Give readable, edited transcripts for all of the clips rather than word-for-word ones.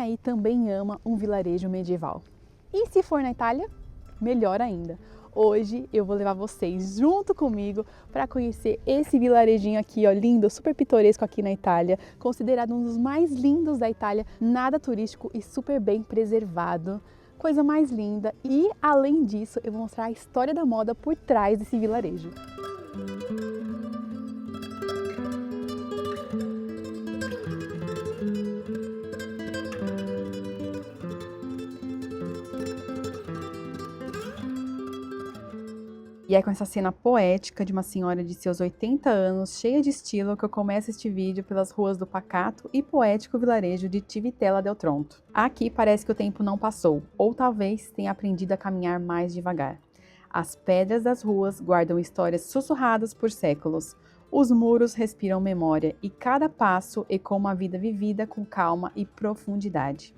aí também ama um vilarejo medieval? E se for na Itália? Melhor ainda! Hoje eu vou levar vocês junto comigo para conhecer esse vilarejinho aqui, ó, lindo, super pitoresco aqui na Itália, considerado um dos mais lindos da Itália, nada turístico e super bem preservado. Coisa mais linda! E além disso, eu vou mostrar a história da moda por trás desse vilarejo. E é com essa cena poética de uma senhora de seus 80 anos, cheia de estilo, que eu começo este vídeo pelas ruas do pacato e poético vilarejo de Civitella del Tronto. Aqui parece que o tempo não passou, ou talvez tenha aprendido a caminhar mais devagar. As pedras das ruas guardam histórias sussurradas por séculos. Os muros respiram memória e cada passo ecoa uma vida vivida com calma e profundidade.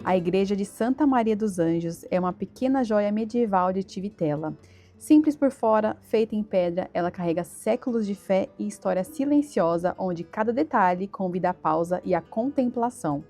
A igreja de Santa Maria dos Anjos é uma pequena joia medieval de Civitella. Simples por fora, feita em pedra, ela carrega séculos de fé e história silenciosa, onde cada detalhe convida a pausa e a contemplação.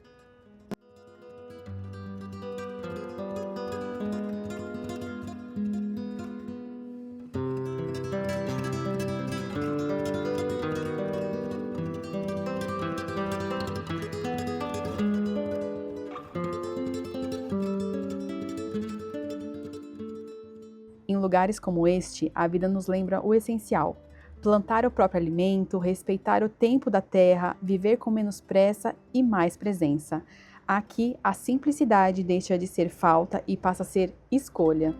Em lugares como este, a vida nos lembra o essencial: plantar o próprio alimento, respeitar o tempo da terra, viver com menos pressa e mais presença. Aqui, a simplicidade deixa de ser falta e passa a ser escolha.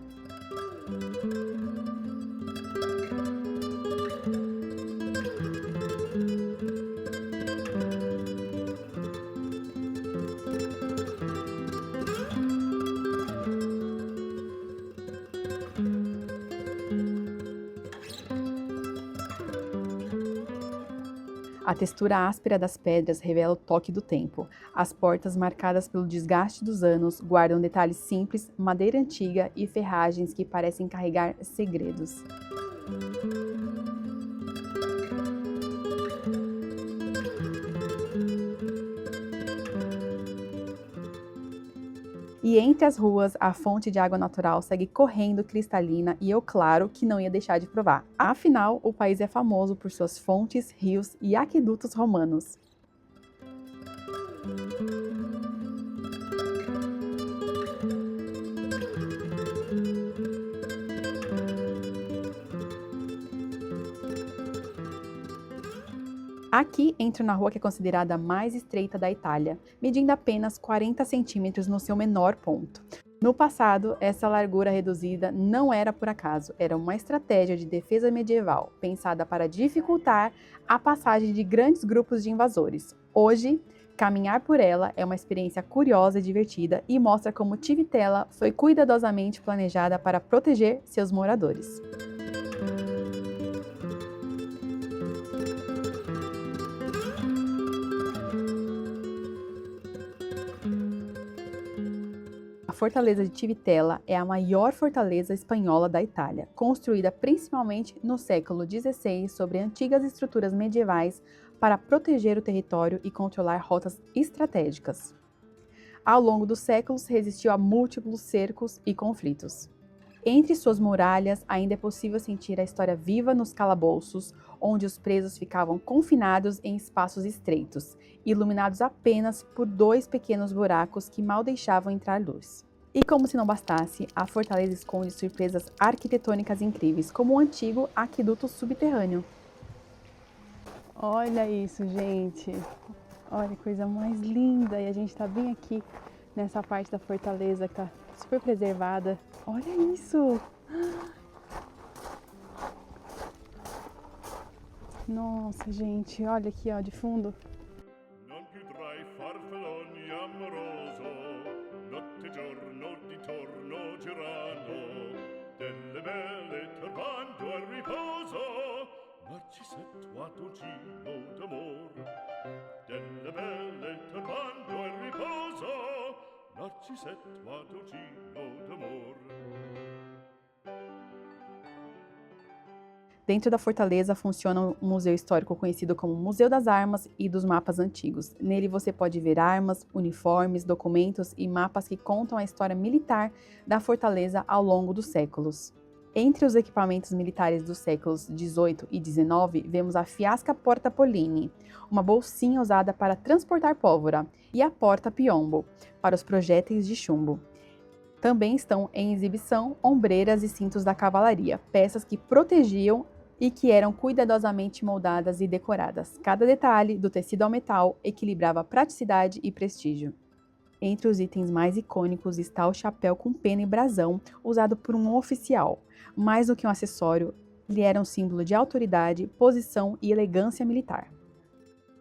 A textura áspera das pedras revela o toque do tempo. As portas, marcadas pelo desgaste dos anos, guardam detalhes simples, madeira antiga e ferragens que parecem carregar segredos. E entre as ruas, a fonte de água natural segue correndo cristalina e eu, claro, que não ia deixar de provar. Afinal, o país é famoso por suas fontes, rios e aquedutos romanos. Aqui entro na rua que é considerada a mais estreita da Itália, medindo apenas 40 centímetros no seu menor ponto. No passado, essa largura reduzida não era por acaso, era uma estratégia de defesa medieval, pensada para dificultar a passagem de grandes grupos de invasores. Hoje, caminhar por ela é uma experiência curiosa e divertida e mostra como Civitella foi cuidadosamente planejada para proteger seus moradores. A fortaleza de Civitella é a maior fortaleza espanhola da Itália, construída principalmente no século XVI sobre antigas estruturas medievais para proteger o território e controlar rotas estratégicas. Ao longo dos séculos, resistiu a múltiplos cercos e conflitos. Entre suas muralhas, ainda é possível sentir a história viva nos calabouços, onde os presos ficavam confinados em espaços estreitos, iluminados apenas por 2 pequenos buracos que mal deixavam entrar luz. E como se não bastasse, a fortaleza esconde surpresas arquitetônicas incríveis, como o antigo aqueduto subterrâneo. Olha isso, gente! Olha que coisa mais linda! E a gente está bem aqui nessa parte da fortaleza que está super preservada. Olha isso! Nossa, gente, olha aqui, ó, de fundo. Dentro da fortaleza funciona um museu histórico conhecido como Museu das Armas e dos Mapas Antigos. Nele você pode ver armas, uniformes, documentos e mapas que contam a história militar da fortaleza ao longo dos séculos. Entre os equipamentos militares dos séculos XVIII e XIX, vemos a Fiasca Porta Polini, uma bolsinha usada para transportar pólvora, e a Porta Piombo, para os projéteis de chumbo. Também estão em exibição ombreiras e cintos da cavalaria, peças que protegiam e que eram cuidadosamente moldadas e decoradas. Cada detalhe, do tecido ao metal, equilibrava praticidade e prestígio. Entre os itens mais icônicos está o chapéu com pena e brasão, usado por um oficial. Mais do que um acessório, ele era um símbolo de autoridade, posição e elegância militar.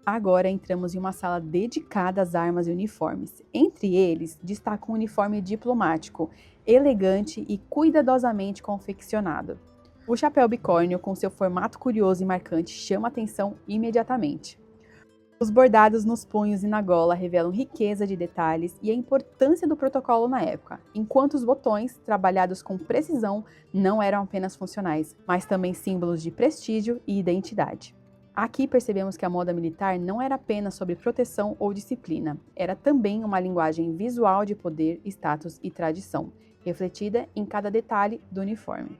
Agora entramos em uma sala dedicada às armas e uniformes. Entre eles, destaca um uniforme diplomático, elegante e cuidadosamente confeccionado. O chapéu bicórnio, com seu formato curioso e marcante, chama atenção imediatamente. Os bordados nos punhos e na gola revelam riqueza de detalhes e a importância do protocolo na época, enquanto os botões, trabalhados com precisão, não eram apenas funcionais, mas também símbolos de prestígio e identidade. Aqui percebemos que a moda militar não era apenas sobre proteção ou disciplina, era também uma linguagem visual de poder, status e tradição, refletida em cada detalhe do uniforme.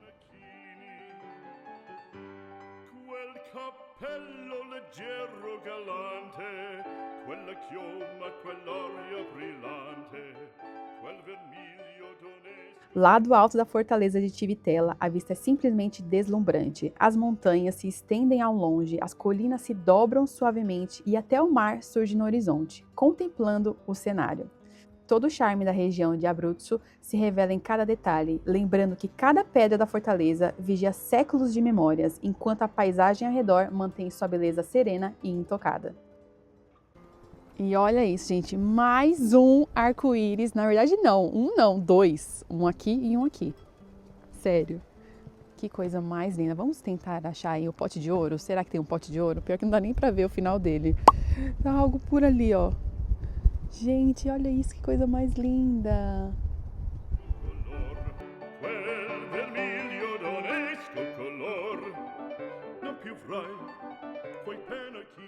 Lá do alto da fortaleza de Tivitella, a vista é simplesmente deslumbrante. As montanhas se estendem ao longe, as colinas se dobram suavemente e até o mar surge no horizonte, contemplando o cenário. Todo o charme da região de Abruzzo se revela em cada detalhe, lembrando que cada pedra da fortaleza vigia séculos de memórias, enquanto a paisagem ao redor mantém sua beleza serena e intocada. E olha isso, gente, mais um arco-íris, na verdade não, dois, um aqui e um aqui. Sério, que coisa mais linda. Vamos tentar achar aí o pote de ouro? Será que tem um pote de ouro? Pior que não dá nem pra ver o final dele. Tá algo por ali, ó. Gente, olha isso, que coisa mais linda.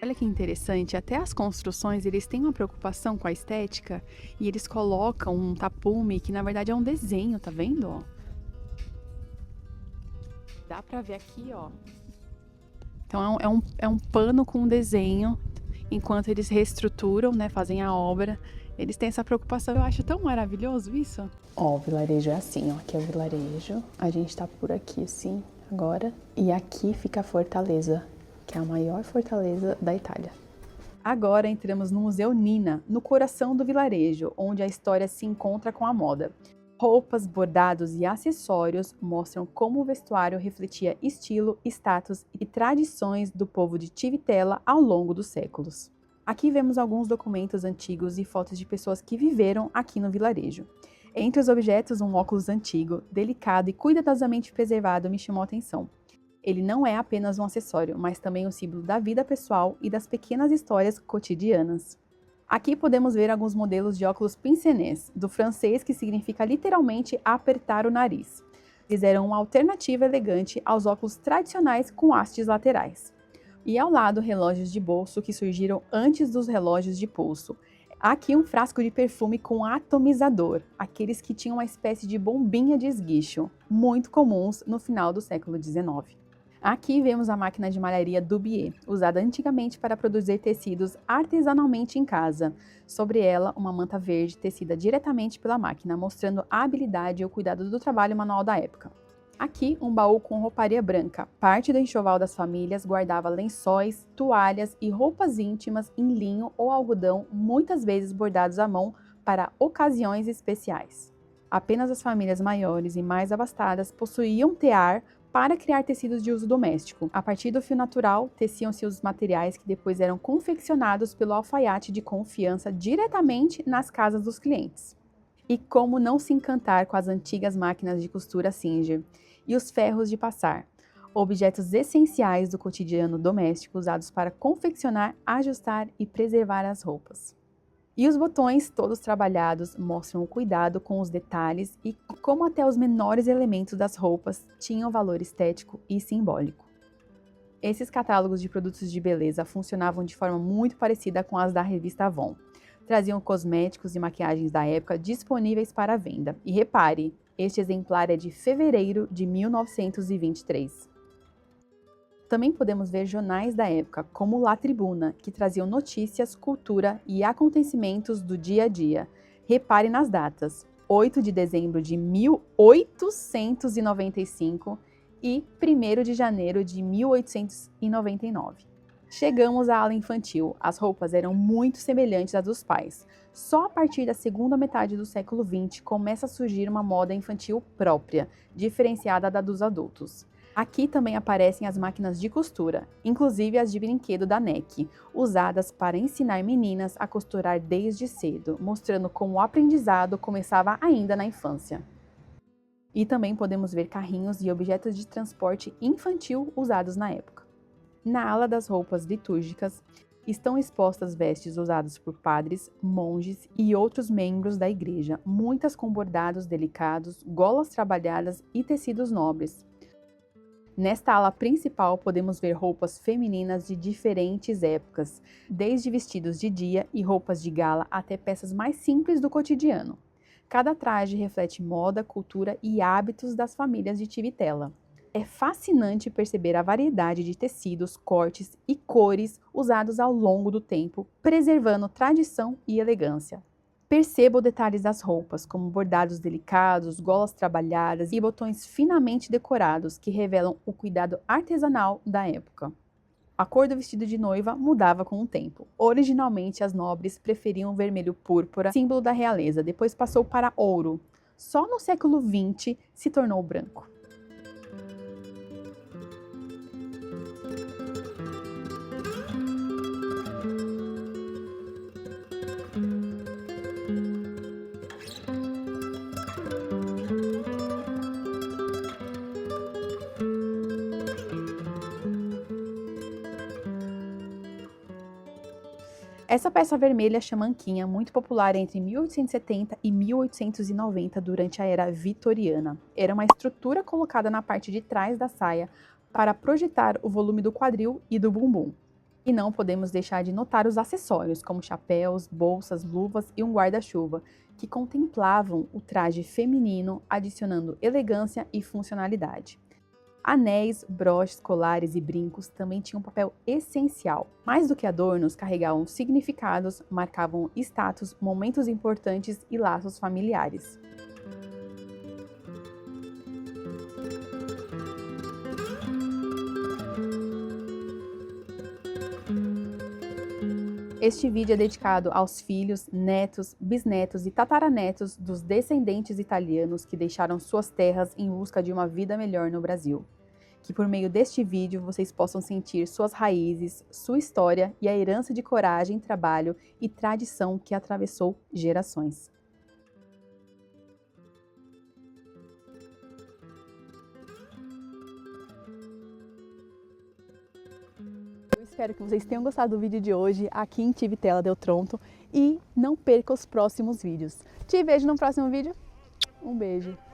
Olha que interessante, até as construções eles têm uma preocupação com a estética e eles colocam um tapume que na verdade é um desenho, tá vendo? Ó? Dá pra ver aqui, ó. Então é um pano com um desenho, enquanto eles reestruturam, né, fazem a obra, eles têm essa preocupação. Eu acho tão maravilhoso isso. Ó, o vilarejo é assim, ó, aqui é o vilarejo, a gente tá por aqui assim agora, e aqui fica a fortaleza, que é a maior fortaleza da Itália. Agora entramos no Museu Nina, no coração do vilarejo, onde a história se encontra com a moda. Roupas, bordados e acessórios mostram como o vestuário refletia estilo, status e tradições do povo de Tivitella ao longo dos séculos. Aqui vemos alguns documentos antigos e fotos de pessoas que viveram aqui no vilarejo. Entre os objetos, um óculos antigo, delicado e cuidadosamente preservado me chamou a atenção. Ele não é apenas um acessório, mas também um símbolo da vida pessoal e das pequenas histórias cotidianas. Aqui podemos ver alguns modelos de óculos pince-nez, do francês, que significa literalmente apertar o nariz. Eles eram uma alternativa elegante aos óculos tradicionais com hastes laterais. E ao lado, relógios de bolso que surgiram antes dos relógios de pulso. Aqui um frasco de perfume com atomizador, aqueles que tinham uma espécie de bombinha de esguicho, muito comuns no final do século XIX. Aqui vemos a máquina de malharia Dubié, usada antigamente para produzir tecidos artesanalmente em casa. Sobre ela, uma manta verde tecida diretamente pela máquina, mostrando a habilidade e o cuidado do trabalho manual da época. Aqui, um baú com rouparia branca. Parte do enxoval das famílias guardava lençóis, toalhas e roupas íntimas em linho ou algodão, muitas vezes bordados à mão para ocasiões especiais. Apenas as famílias maiores e mais abastadas possuíam tear para criar tecidos de uso doméstico. A partir do fio natural, teciam-se os materiais que depois eram confeccionados pelo alfaiate de confiança diretamente nas casas dos clientes. E como não se encantar com as antigas máquinas de costura Singer e os ferros de passar, objetos essenciais do cotidiano doméstico usados para confeccionar, ajustar e preservar as roupas. E os botões, todos trabalhados, mostram o cuidado com os detalhes e como até os menores elementos das roupas tinham valor estético e simbólico. Esses catálogos de produtos de beleza funcionavam de forma muito parecida com as da revista Avon. Traziam cosméticos e maquiagens da época disponíveis para venda. E repare, este exemplar é de fevereiro de 1923. Também podemos ver jornais da época, como La Tribuna, que traziam notícias, cultura e acontecimentos do dia a dia. Repare nas datas: 8 de dezembro de 1895 e 1º de janeiro de 1899. Chegamos à ala infantil. As roupas eram muito semelhantes às dos pais. Só a partir da segunda metade do século XX começa a surgir uma moda infantil própria, diferenciada da dos adultos. Aqui também aparecem as máquinas de costura, inclusive as de brinquedo da NEC, usadas para ensinar meninas a costurar desde cedo, mostrando como o aprendizado começava ainda na infância. E também podemos ver carrinhos e objetos de transporte infantil usados na época. Na ala das roupas litúrgicas, estão expostas vestes usadas por padres, monges e outros membros da igreja, muitas com bordados delicados, golas trabalhadas e tecidos nobres. Nesta ala principal podemos ver roupas femininas de diferentes épocas, desde vestidos de dia e roupas de gala até peças mais simples do cotidiano. Cada traje reflete moda, cultura e hábitos das famílias de Tivitella. É fascinante perceber a variedade de tecidos, cortes e cores usados ao longo do tempo, preservando tradição e elegância. Perceba os detalhes das roupas, como bordados delicados, golas trabalhadas e botões finamente decorados, que revelam o cuidado artesanal da época. A cor do vestido de noiva mudava com o tempo. Originalmente, as nobres preferiam o vermelho púrpura, símbolo da realeza, depois passou para ouro. Só no século XX se tornou branco. Essa peça vermelha chamanquinha, muito popular entre 1870 e 1890 durante a era vitoriana. Era uma estrutura colocada na parte de trás da saia para projetar o volume do quadril e do bumbum. E não podemos deixar de notar os acessórios, como chapéus, bolsas, luvas e um guarda-chuva, que contemplavam o traje feminino, adicionando elegância e funcionalidade. Anéis, broches, colares e brincos também tinham um papel essencial. Mais do que adornos, carregavam significados, marcavam status, momentos importantes e laços familiares. Este vídeo é dedicado aos filhos, netos, bisnetos e tataranetos dos descendentes italianos que deixaram suas terras em busca de uma vida melhor no Brasil. Que por meio deste vídeo vocês possam sentir suas raízes, sua história e a herança de coragem, trabalho e tradição que atravessou gerações. Eu espero que vocês tenham gostado do vídeo de hoje aqui em Tivitella del Tronto e não perca os próximos vídeos. Te vejo no próximo vídeo. Um beijo!